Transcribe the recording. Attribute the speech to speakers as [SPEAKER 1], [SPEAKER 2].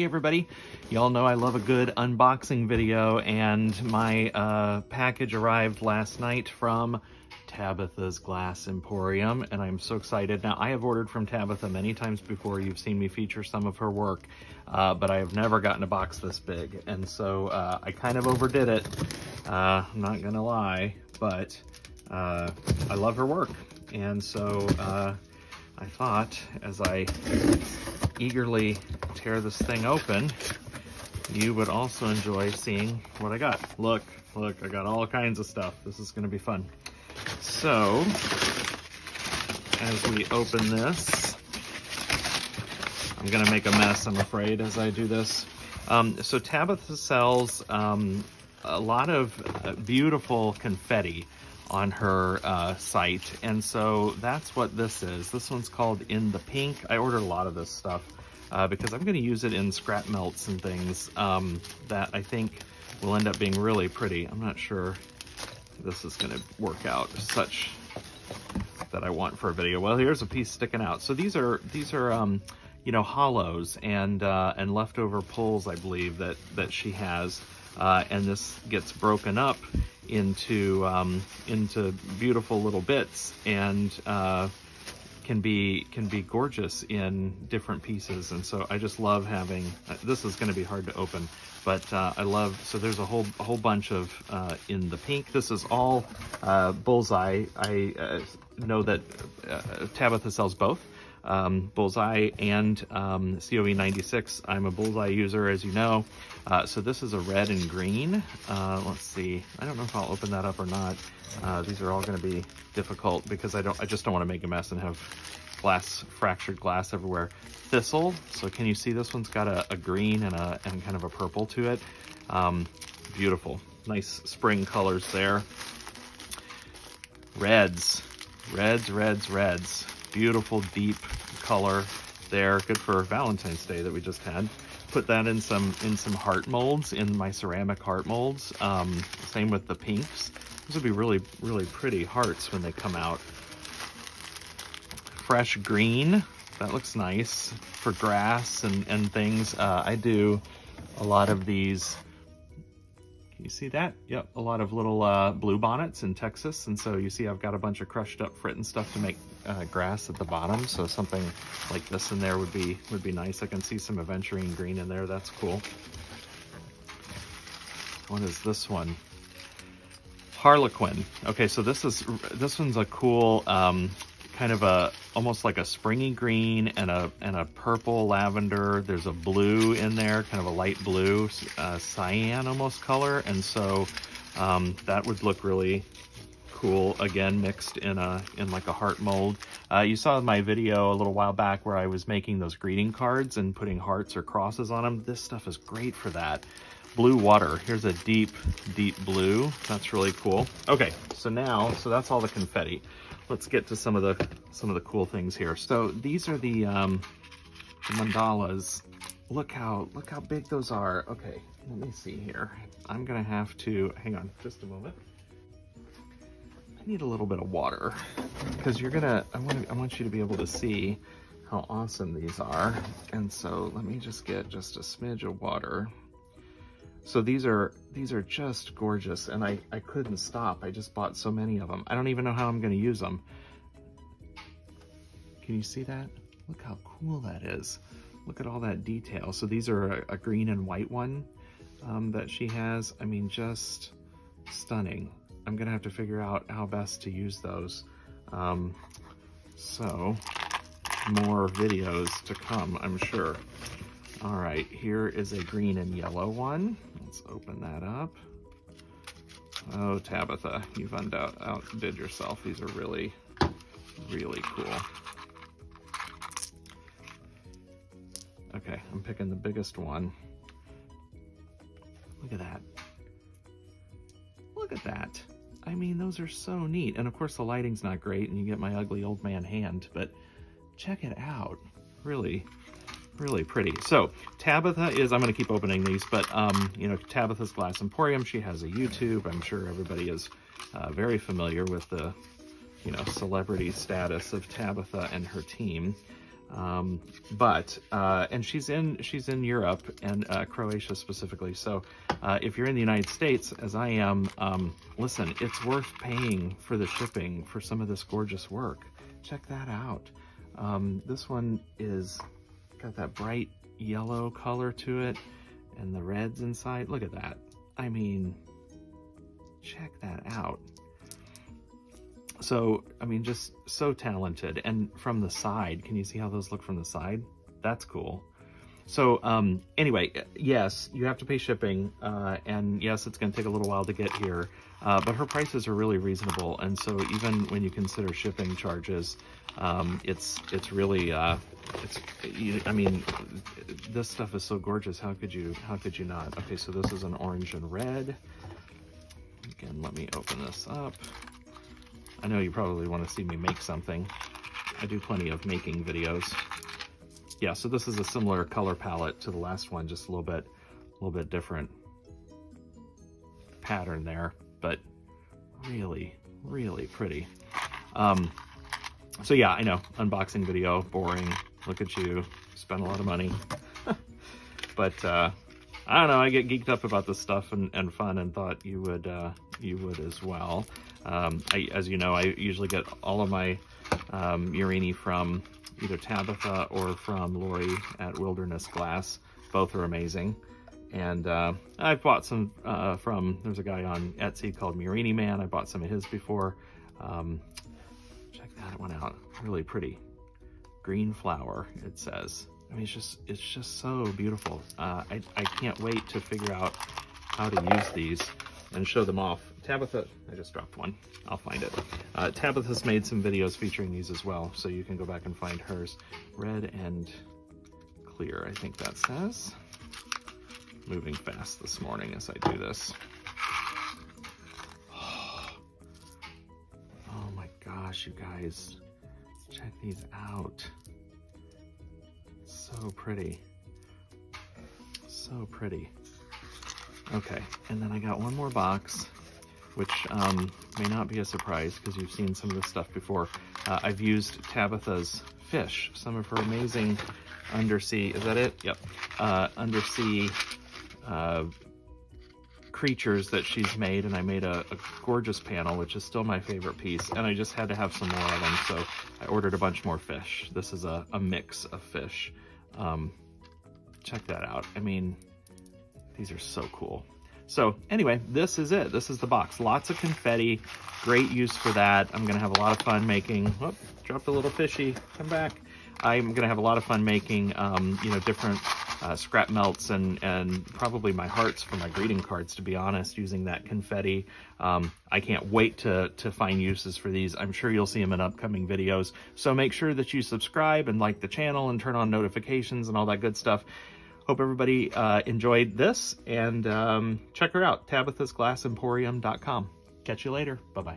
[SPEAKER 1] Hey everybody, y'all know I love a good unboxing video, and my package arrived last night from Tabitha's Glass Emporium, and I'm so excited. Now, I have ordered from Tabitha many times before. You've seen me feature some of her work, but I have never gotten a box this big, and so I kind of overdid it. I'm not gonna lie, but I love her work, and so I thought, as I eagerly tear this thing open, you would also enjoy seeing what I got. Look, I got all kinds of stuff. This is gonna be fun. So, as we open this, I'm gonna make a mess, I'm afraid, as I do this. So Tabitha sells a lot of beautiful confetti on her site, and so that's what this is. This one's called In the Pink. I ordered a lot of this stuff because I'm going to use it in scrap melts and things that I think will end up being really pretty. I'm not sure if this is going to work out such that I want for a video. Well, here's a piece sticking out. So these are you know, hollows and leftover pulls, I believe, that she has, and this gets broken up into beautiful little bits, and can be gorgeous in different pieces. And so I just love having this. Is going to be hard to open, but I love, so there's a whole bunch of In the Pink. This is all Bullseye. I know that Tabitha sells both Bullseye and COE96. I'm a Bullseye user, as you know. So this is a red and green. Let's see. I don't know if I'll open that up or not. These are all going to be difficult because I just don't want to make a mess and have fractured glass everywhere. Thistle. So can you see this one's got a green and kind of a purple to it. Beautiful. Nice spring colors there. Reds. Beautiful deep color there. Good for Valentine's Day that we just had. Put that in some heart molds, in my ceramic heart molds. Same with the pinks. These would be really pretty hearts when they come out. Fresh green. That looks nice for grass and things. I do a lot of these. You see that? Yep, a lot of little blue bonnets in Texas, and so you see I've got a bunch of crushed up frit and stuff to make grass at the bottom, so something like this in there would be nice. I can see some aventurine green in there. That's cool. What is this one? Harlequin. Okay, so this one's a cool kind of almost like a springy green and a purple lavender. There's a blue in there, kind of a light blue, cyan almost color, and so that would look really cool, again mixed in like a heart mold. You saw my video a little while back where I was making those greeting cards and putting hearts or crosses on them. This stuff is great for that. Blue water. Here's a deep blue. That's really cool. Okay, so that's all the confetti. Let's get to some of the cool things here. So these are the mandalas. Look how big those are. Okay, let me see here. I'm gonna have to hang on just a moment. I need a little bit of water because I want you to be able to see how awesome these are. And so let me just get just a smidge of water. So these are just gorgeous, and I couldn't stop. I just bought so many of them. I don't even know how I'm going to use them. Can you see that? Look how cool that is. Look at all that detail. So these are a green and white one that she has. I mean, just stunning. I'm going to have to figure out how best to use those. So more videos to come, I'm sure. All right, here is a green and yellow one. Let's open that up. Oh, Tabitha, you've outdid yourself. These are really cool. Okay, I'm picking the biggest one. Look at that. Look at that. I mean, those are so neat. And of course, the lighting's not great, and you get my ugly old man hand, but check it out. Really pretty. So Tabitha is, I'm going to keep opening these, but you know, Tabitha's Glass Emporium, she has a YouTube. I'm sure everybody is very familiar with the, you know, celebrity status of Tabitha and her team. And she's in Europe and Croatia specifically. So if you're in the United States, as I am, listen, it's worth paying for the shipping for some of this gorgeous work. Check that out. This one is got that bright yellow color to it and the reds inside. Look at that. I mean, check that out. So, I mean, just so talented. And from the side, can you see how those look from the side? That's cool. So, anyway, yes, you have to pay shipping, and yes, it's going to take a little while to get here, but her prices are really reasonable. And so even when you consider shipping charges, it's really, I mean, this stuff is so gorgeous. How could you not? Okay, so this is an orange and red. Again, let me open this up. I know you probably want to see me make something. I do plenty of making videos. Yeah, so this is a similar color palette to the last one, just a little bit different pattern there, but really, really pretty. So yeah, I know, unboxing video, boring. Look at you, spend a lot of money. But I don't know, I get geeked up about this stuff and fun, and thought you would as well. As you know, I usually get all of my Murini from either Tabitha or from Lori at Wilderness Glass. Both are amazing. And I've bought some there's a guy on Etsy called Murini Man. I bought some of his before. Check that one out. Really pretty. Green flower, it says. I mean, it's just so beautiful. I can't wait to figure out how to use these and show them off. Tabitha, I just dropped one. I'll find it. Tabitha's made some videos featuring these as well, so you can go back and find hers. Red and clear, I think that says. Moving fast this morning as I do this. Oh my gosh, you guys. Check these out. So pretty. So pretty. Okay, and then I got one more box, which may not be a surprise because you've seen some of this stuff before. I've used Tabitha's fish, some of her amazing undersea, is that it? Yep. Undersea creatures that she's made, and I made a gorgeous panel, which is still my favorite piece, and I just had to have some more of them, so I ordered a bunch more fish. This is a mix of fish. Check that out. I mean, these are so cool. So anyway, this is it. This is the box. Lots of confetti. Great use for that. I'm going to have a lot of fun making... Whoop, dropped a little fishy. Come back. I'm going to have a lot of fun making, you know, different scrap melts and probably my hearts for my greeting cards, to be honest, using that confetti. I can't wait to find uses for these. I'm sure you'll see them in upcoming videos. So make sure that you subscribe and like the channel and turn on notifications and all that good stuff. Hope everybody enjoyed this, and check her out, TabithasGlassEmporium.com. Catch you later. Bye-bye.